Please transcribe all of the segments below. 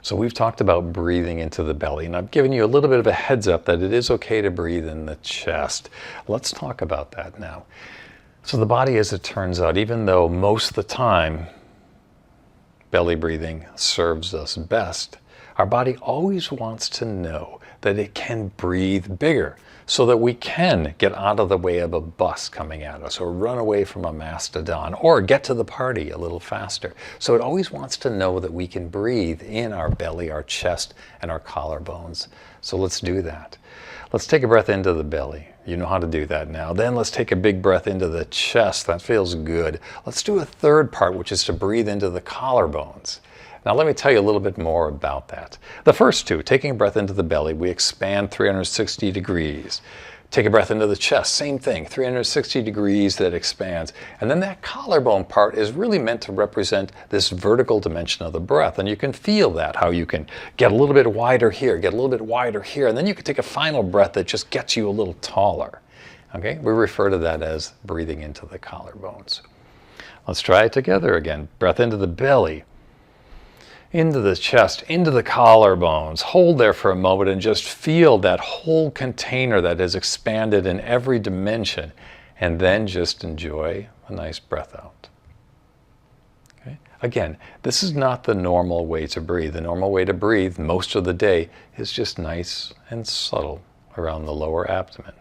So we've talked about breathing into the belly, and I've given you a little bit of a heads up that it is okay to breathe in the chest. Let's talk about that now. So the body, as it turns out, even though most of the time belly breathing serves us best, our body always wants to know that it can breathe bigger so that we can get out of the way of a bus coming at us, or run away from a mastodon, or get to the party a little faster. So it always wants to know that we can breathe in our belly, our chest, and our collarbones. So let's do that. Let's take a breath into the belly. You know how to do that now. Then let's take a big breath into the chest. That feels good. Let's do a third part, which is to breathe into the collarbones. Now let me tell you a little bit more about that. The first two, taking a breath into the belly, we expand 360 degrees. Take a breath into the chest, same thing, 360 degrees that expands. And then that collarbone part is really meant to represent this vertical dimension of the breath. And you can feel that, how you can get a little bit wider here, get a little bit wider here, and then you can take a final breath that just gets you a little taller. Okay, we refer to that as breathing into the collarbones. Let's try it together again. Breath into the belly, into the chest, into the collarbones. Hold there for a moment and just feel that whole container that is expanded in every dimension, and then just enjoy a nice breath out. Okay? Again, this is not the normal way to breathe. The normal way to breathe most of the day is just nice and subtle around the lower abdomen.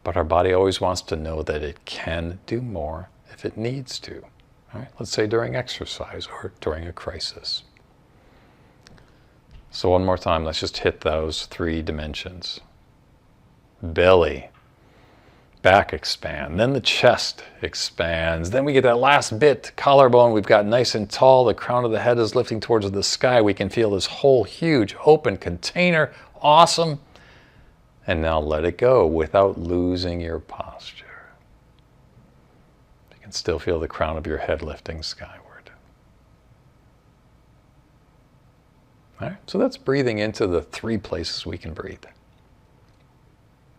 But our body always wants to know that it can do more if it needs to. All right, let's say during exercise or during a crisis. So one more time, let's just hit those three dimensions. Belly, back expand, then the chest expands, then we get that last bit, collarbone, we've got nice and tall, the crown of the head is lifting towards the sky, we can feel this whole huge open container, awesome. And now let it go without losing your posture. And still feel the crown of your head lifting skyward. All right, so that's breathing into the three places we can breathe.